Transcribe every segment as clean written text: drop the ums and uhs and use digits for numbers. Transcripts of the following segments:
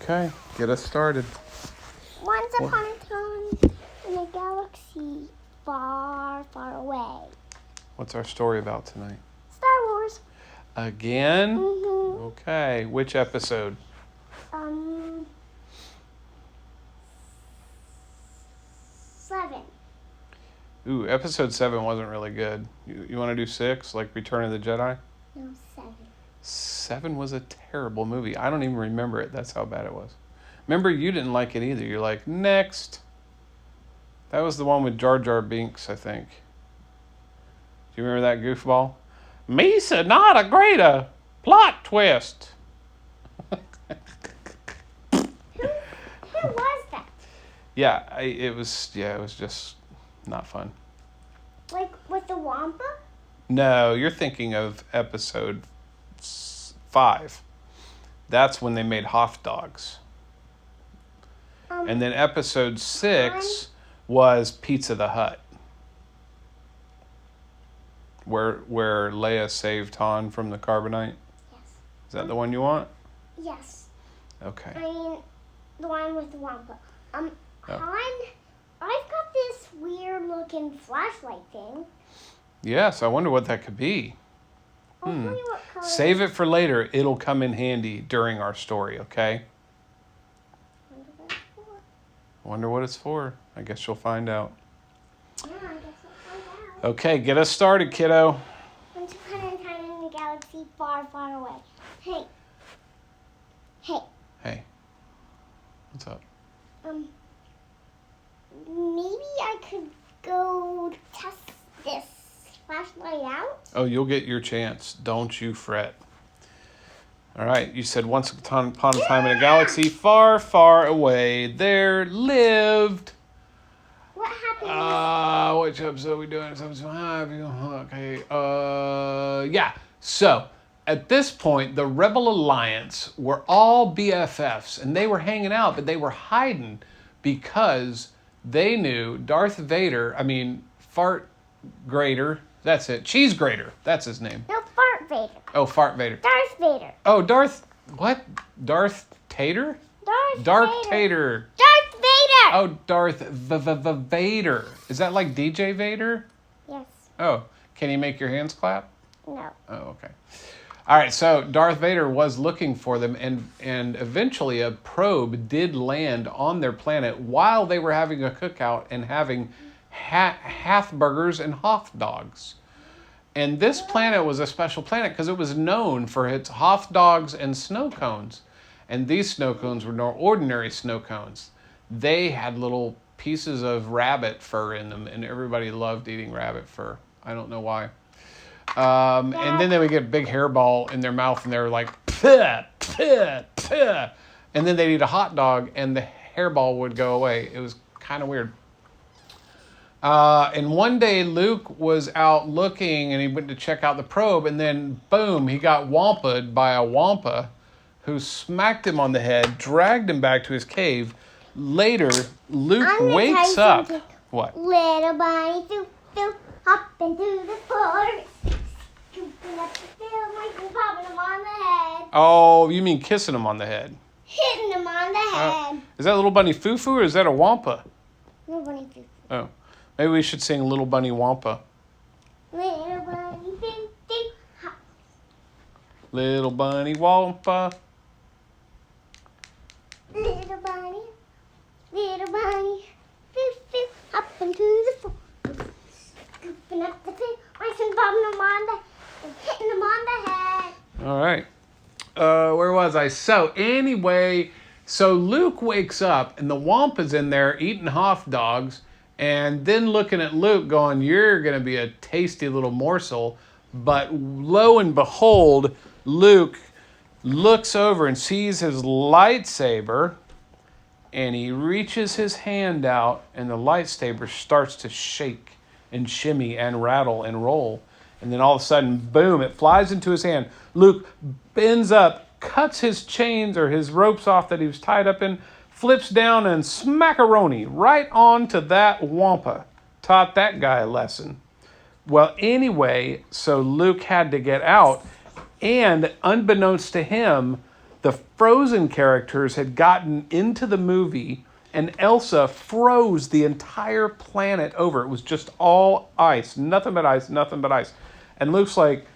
Okay, get us started. Once upon a time in a galaxy far, far away. What's our story about tonight? Star Wars. Again? Mm-hmm. Okay, which episode? 7. Ooh, episode 7 wasn't really good. You want to do 6, like Return of the Jedi? No, 7. 7 was a terrible movie. I don't even remember it. That's how bad it was. Remember, you didn't like it either. You're like, next. That was the one with Jar Jar Binks, I think. Do you remember that goofball? Misa not a greater plot twist. Who was that? Yeah, it was just not fun. Like with the Wampa? No, you're thinking of episode 5. That's when they made Hoth dogs. And then episode 6 was Pizza the Hut. Where Leia saved Han from the carbonite? Yes. Is that the one you want? Yes. Okay. I mean, the one with the Wampa. Oh. I've got this weird looking flashlight thing. Yes, I wonder what that could be. I'll tell you what color. Save it for later. It'll come in handy during our story, okay? I wonder what it's for. I guess you'll find out. Yeah, I guess I'll find out. Okay, get us started, kiddo. Once upon a time in a galaxy far, far away. Hey. Hey. What's up? Maybe I could go test this flashlight out. Oh, you'll get your chance. Don't you fret. All right, you said once upon a time in a galaxy far, far away, there lived... What happened? Which episode are we doing? Episode 5. Okay. Yeah. So, at this point, the Rebel Alliance were all BFFs, and they were hanging out, but they were hiding because they knew Fart Grater. That's it. Cheese Grater. That's his name. No, Fart Vader. Oh, Fart Vader. Darth Vader. Oh, what? Darth Tater? Darth Vader. Tater. Darth Vader. Oh, Darth Vader. Is that like DJ Vader? Yes. Oh, can you make your hands clap? No. Oh, okay. All right, so Darth Vader was looking for them, and eventually a probe did land on their planet while they were having a cookout and having Hathburgers and Hoth dogs. And this planet was a special planet because it was known for its Hoth dogs and snow cones. And these snow cones were no ordinary snow cones. They had little pieces of rabbit fur in them, and everybody loved eating rabbit fur. I don't know why. And then they would get a big hairball in their mouth, and they were like, "Pah, pah, pah." And then they'd eat a hot dog, and the hairball would go away. It was kind of weird. And one day Luke was out looking, and he went to check out the probe, and then boom, he got wampa'd by a wampa who smacked him on the head, dragged him back to his cave. Later, Luke wakes up. What? Little bunny doo doo hopping through the forest, scooping up the field, like popping him on the head, Oh, you mean kissing him on the head? hitting him on the head. Is that Little Bunny Foo-Foo or is that a wampa? Little bunny doo. Oh, maybe we should sing Little Bunny Wampa. Little bunny doo doo hop. Little Bunny Wampa. Little bunny doo doo hopping through the forest, scooping up the field, like popping him on the, hitting him on the head. All right. Where was I? So anyway, Luke wakes up and the Wampa's in there eating Hoth dogs and then looking at Luke going, "You're going to be a tasty little morsel." But lo and behold, Luke looks over and sees his lightsaber, and he reaches his hand out and the lightsaber starts to shake and shimmy and rattle and roll. And then all of a sudden, boom, it flies into his hand. Luke bends up, cuts his chains or his ropes off that he was tied up in, flips down and smackaroni right onto that wampa. Taught that guy a lesson. Well, anyway, so Luke had to get out, and unbeknownst to him, the Frozen characters had gotten into the movie and Elsa froze the entire planet over. It was just all ice, nothing but ice, nothing but ice. And Luke's like,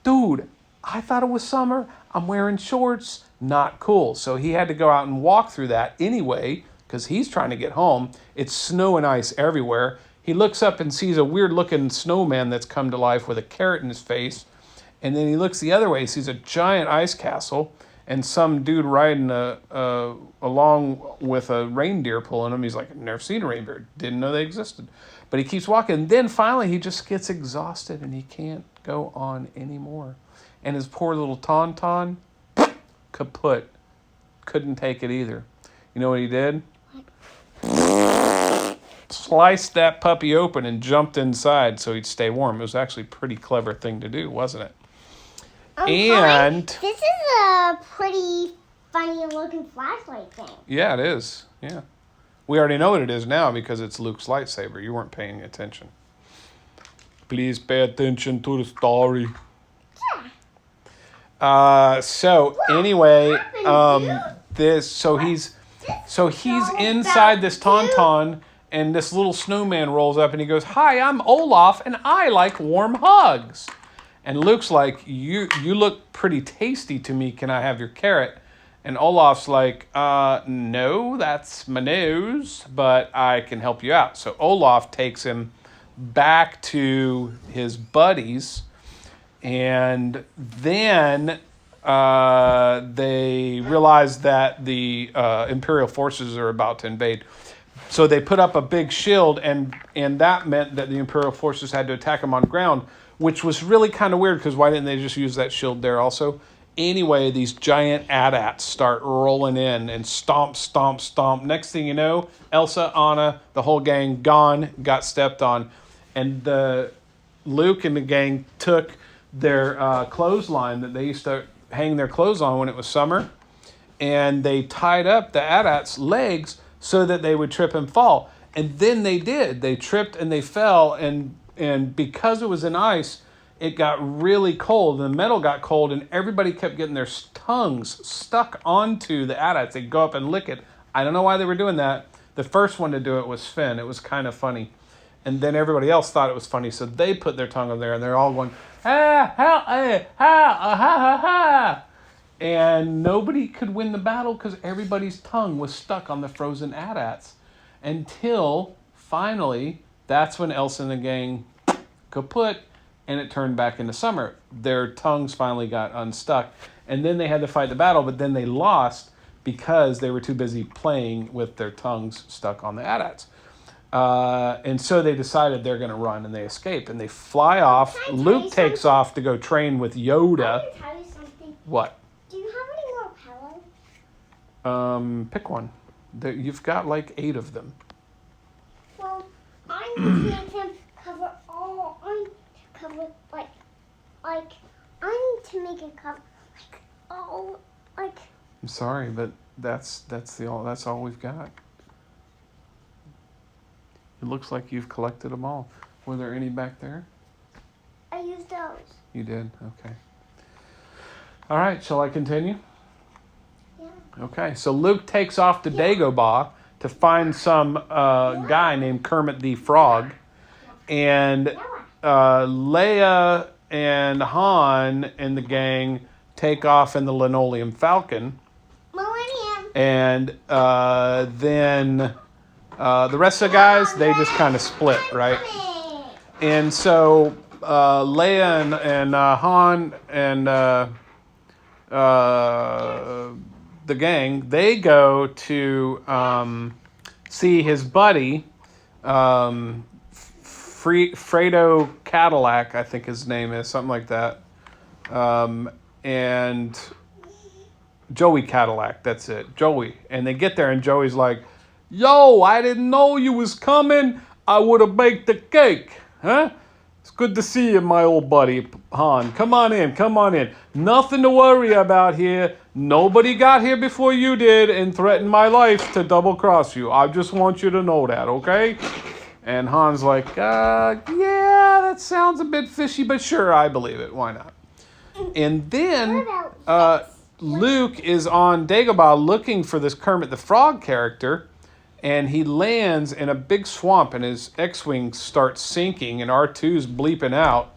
dude, I thought it was summer. I'm wearing shorts. Not cool. So he had to go out and walk through that anyway because he's trying to get home. It's snow and ice everywhere. He looks up and sees a weird looking snowman that's come to life with a carrot in his face. And then he looks the other way, sees a giant ice castle and some dude riding along with a reindeer pulling him. He's like, never seen a reindeer. Didn't know they existed. But he keeps walking. Then finally he just gets exhausted and he can't go on anymore. And his poor little Tauntaun, kaput. Couldn't take it either. You know what he did? Sliced that puppy open and jumped inside so he'd stay warm. It was actually a pretty clever thing to do, wasn't it? And this is a pretty funny looking flashlight thing. Yeah, it is. Yeah. We already know what it is now because it's Luke's lightsaber. You weren't paying attention. Please pay attention to the story. Yeah. Anyway, he's inside this Tauntaun and this little snowman rolls up and he goes, "Hi, I'm Olaf and I like warm hugs." And Luke's like, you look pretty tasty to me. Can I have your carrot? And Olaf's like, no, that's my nose, but I can help you out. So Olaf takes him back to his buddies, and then they realize that the Imperial forces are about to invade. So they put up a big shield, and that meant that the Imperial forces had to attack them on ground, which was really kind of weird because why didn't they just use that shield there also? Anyway, these giant AT-ATs start rolling in and stomp, stomp, stomp. Next thing you know, Elsa, Anna, the whole gang gone, got stepped on. And Luke and the gang took their clothesline that they used to hang their clothes on when it was summer, and they tied up the AT-AT's legs so that they would trip and fall. And then they did. They tripped and they fell, and because it was in ice, it got really cold, and the metal got cold, and everybody kept getting their tongues stuck onto the AT-ATs. They'd go up and lick it. I don't know why they were doing that. The first one to do it was Finn. It was kind of funny. And then everybody else thought it was funny, so they put their tongue on there, and they're all going, ha, ha, ha, ha, ha, ha. And nobody could win the battle because everybody's tongue was stuck on the frozen AT-ATs. Until, finally, that's when Elsa and the gang kaput, and it turned back into summer. Their tongues finally got unstuck. And then they had to fight the battle, but then they lost because they were too busy playing with their tongues stuck on the AT-ATs. And so they decided they're going to run, and they escape. And they fly off. Luke takes off to go train with Yoda. I can tell you something. What? Do you have any more pillows? Pick one. You've got like 8 of them. Well, I need to make them cover all. I need to cover like I need to make it cover like all like. I'm sorry, but that's all we've got. It looks like you've collected them all. Were there any back there? I used those. You did? Okay. All right, shall I continue? Yeah. Okay, so Luke takes off to Dagobah to find some guy named Kermit the Frog. And Leia and Han and the gang take off in the Linoleum Falcon. Millennium. And then the rest of the guys, they just kind of split, right? And so Leia and Han and the gang, they go to see his buddy, Fredo Cadillac, I think his name is, something like that. And Joey Cadillac, that's it, Joey. And they get there and Joey's like, yo, I didn't know you was coming. I would have baked the cake. Huh? It's good to see you, my old buddy, Han. Come on in, come on in. Nothing to worry about here. Nobody got here before you did and threatened my life to double cross you. I just want you to know that, okay? And Han's like, yeah, that sounds a bit fishy, but sure, I believe it. Why not? And then Luke is on Dagobah looking for this Kermit the Frog character, and he lands in a big swamp, and his X-wing starts sinking, and R2's bleeping out,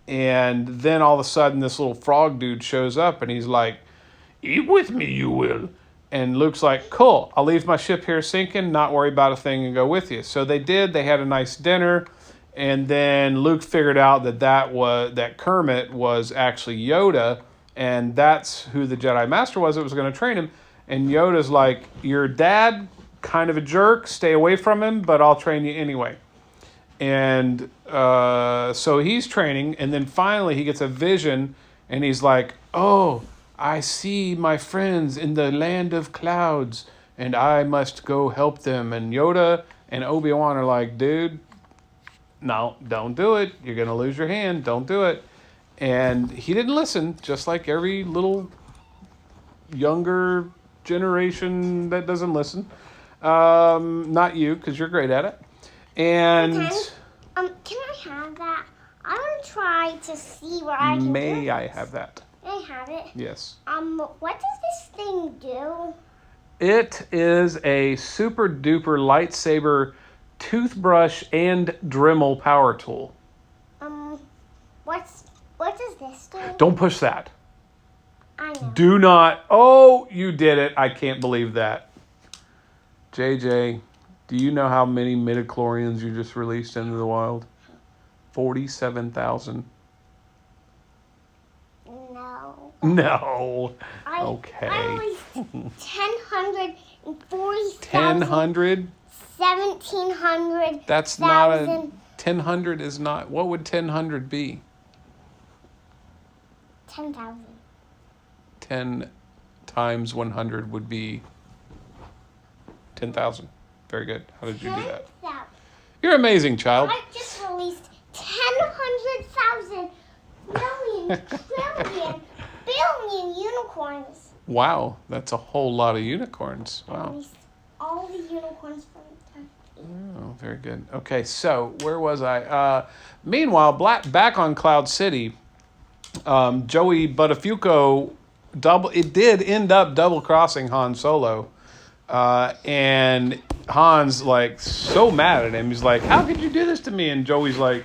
and then all of a sudden this little frog dude shows up, and he's like, "Eat with me, you will." And Luke's like, "Cool, I'll leave my ship here sinking, not worry about a thing, and go with you." So they did. They had a nice dinner, and then Luke figured out that Kermit was actually Yoda, and that's who the Jedi Master was that was going to train him. And Yoda's like, "Your dad, kind of a jerk. Stay away from him, but I'll train you anyway." And so he's training, and then finally he gets a vision, and he's like, "Oh, I see my friends in the land of clouds, and I must go help them." And Yoda and Obi-Wan are like, "Dude, no, don't do it. You're going to lose your hand. Don't do it." And he didn't listen, just like every little younger generation that doesn't listen. Not you, because you're great at it. And Okay. Can I have that? I want to try to see where I can may do I this. have that? May I have it? Yes. What does this thing do? It is a super duper lightsaber toothbrush and Dremel power tool. What does this do? Don't push that. I know. Do not. Oh, you did it. I can't believe that. JJ, do you know how many midichlorians you just released into the wild? 47,000. No. No. I Okay. released 1,040,000. 1,000? 1,700. That's not a... 1,000. 1,000 is not... What would 1,000 be? 10,000. 10 times 100 would be 10,000. Very good. How did you do that? 10,000. You're amazing, child. I just released 1,000,000 million, trillion, billion unicorns. Wow, that's a whole lot of unicorns. I Wow. released all the unicorns from the Oh, very good. Okay, so where was I? Meanwhile, back on Cloud City, Joey Buttafuoco it did end up double crossing Han Solo, and Han's like so mad at him. He's like, "How could you do this to me?" And Joey's like,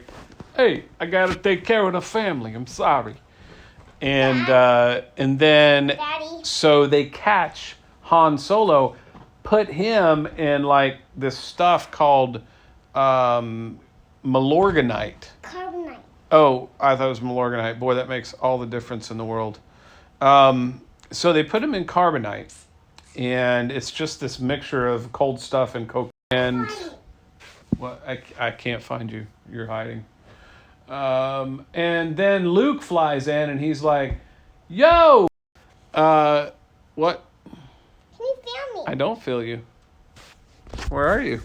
"Hey, I gotta take care of the family. I'm sorry." And then Daddy. so they catch Han Solo, put him in like this stuff called Malorganite. Carbonite. Oh, I thought it was Malorganite. Boy, that makes all the difference in the world. So they put him in carbonite, and it's just this mixture of cold stuff and coke. And what? I can't find you. You're hiding. And then Luke flies in, and he's like, "Yo, what? Can you feel me? I don't feel you. Where are you?"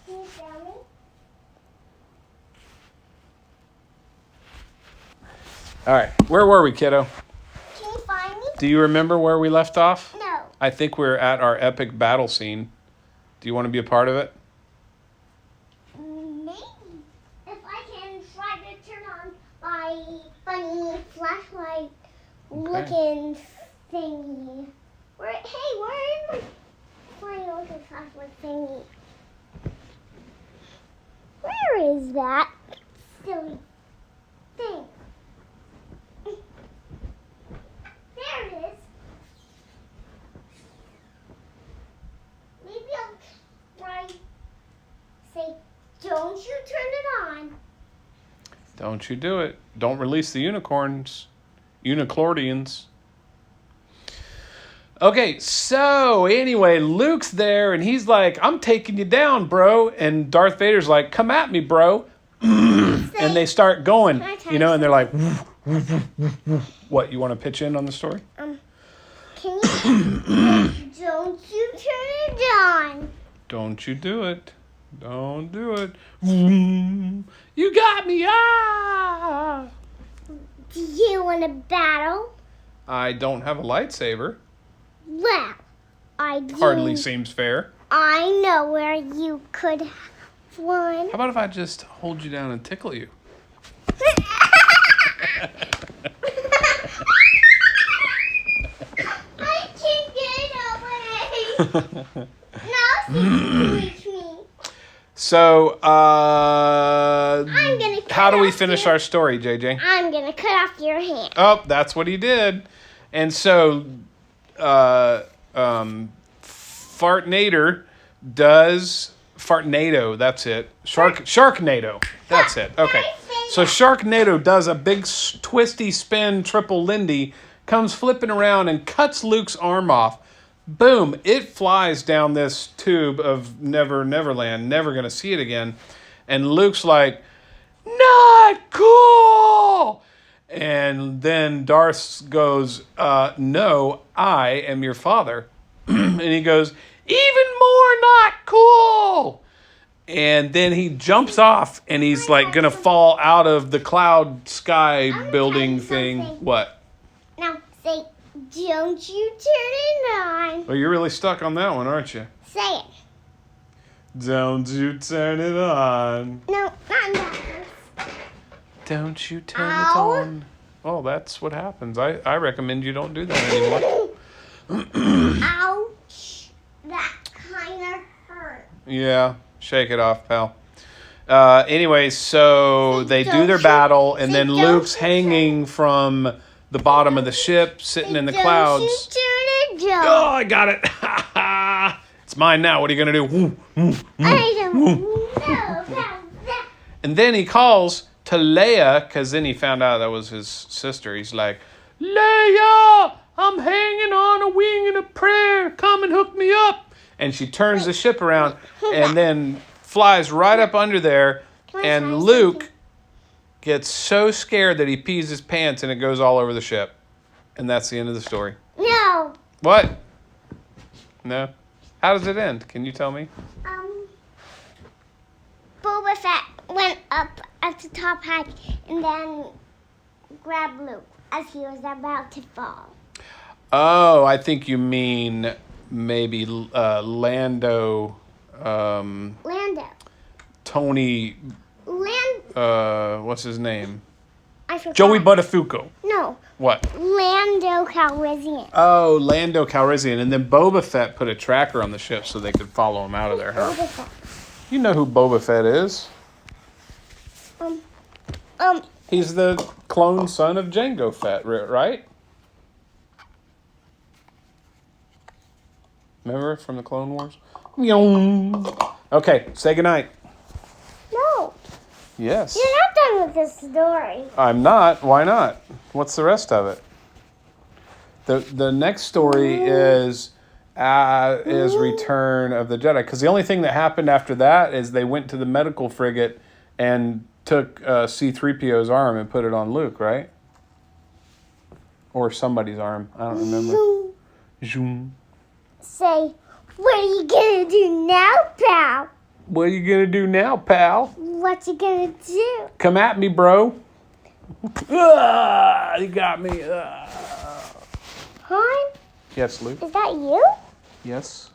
Can you feel me? All right, where were we, kiddo? Can you find me? Do you remember where we left off? No. I think we're at our epic battle scene. Do you want to be a part of it? Maybe. If I can try to turn on my funny flashlight looking thingy. Where is my funny looking flashlight thingy? Where is that silly thing? There it is. Maybe I'll try say, "Don't you turn it on." Don't you do it. Don't release the unicorns. Uniclordians. Okay, so anyway, Luke's there, and he's like, "I'm taking you down, bro." And Darth Vader's like, "Come at me, bro." And they start going, you know, and they're like, what, you want to pitch in on the story? Can you? Don't you turn it on? Don't you do it. Don't do it. You got me. Ah! Do you want to battle? I don't have a lightsaber. Well, I do. Hardly seems fair. I know where you could have one. How about if I just hold you down and tickle you? reach me. So, I'm gonna cut how do we off fich your- our story, JJ? I'm gonna cut off your hand. Oh, that's what he did. And so, Fartnator does Fartnado. That's it. Sharknado. That's it. Okay. So Sharknado does a big twisty spin triple Lindy, comes flipping around and cuts Luke's arm off. Boom! It flies down this tube of Neverland. Never gonna see it again. And Luke's like, not cool. And then Darth goes, no, I am your father. And he goes, even more not cool. And then he jumps off and he's like going to fall out of the cloud sky building tell you thing. something. What? Now say, don't you turn it on. Well, you're really stuck on that one, aren't you? Say it. Don't you turn it on. No, not that. Don't you turn Ow. it on. Oh, that's what happens. I recommend you don't do that anymore. Ouch. That kind of hurt. Yeah, shake it off, pal. Anyway, so they do their Don't battle, and you- then don't Luke's you hanging from the bottom of the ship, sitting in the clouds. Don't you turn it Oh, on. I got it. It's mine now. What are you going to do? I don't know about that. And then he calls to Leia, because then he found out that was his sister. He's like, Leia, I'm hanging on a wing and a prayer. Come and hook me up. And she turns the ship around and then flies right up under there. Can I try And Luke gets so scared that he pees his pants and it goes all over the ship. And that's the end of the story. No. What? No? How does it end? Can you tell me? Boba Fett went up at the top height and then grabbed Luke as he was about to fall. Oh, I think you mean maybe Lando, Lando. Tony, Land. what's his name? I forgot. Joey Buttafuoco. No. What? Lando Calrissian. Oh, Lando Calrissian. And then Boba Fett put a tracker on the ship so they could follow him out of there, huh? Boba Fett. You know who Boba Fett is. Um. He's the clone son of Jango Fett, right? Remember from the Clone Wars? Okay, say goodnight. No. Yes. You're not done with this story. I'm not. Why not? What's the rest of it? The next story is Return of the Jedi. Because the only thing that happened after that is they went to the medical frigate and took C-3PO's arm and put it on Luke, right? Or somebody's arm. I don't remember. Zoom. Say, what are you gonna do now, pal? What are you gonna do now, pal? What you gonna do? Come at me, bro. You got me. Han? Yes, Luke. Is that you? Yes.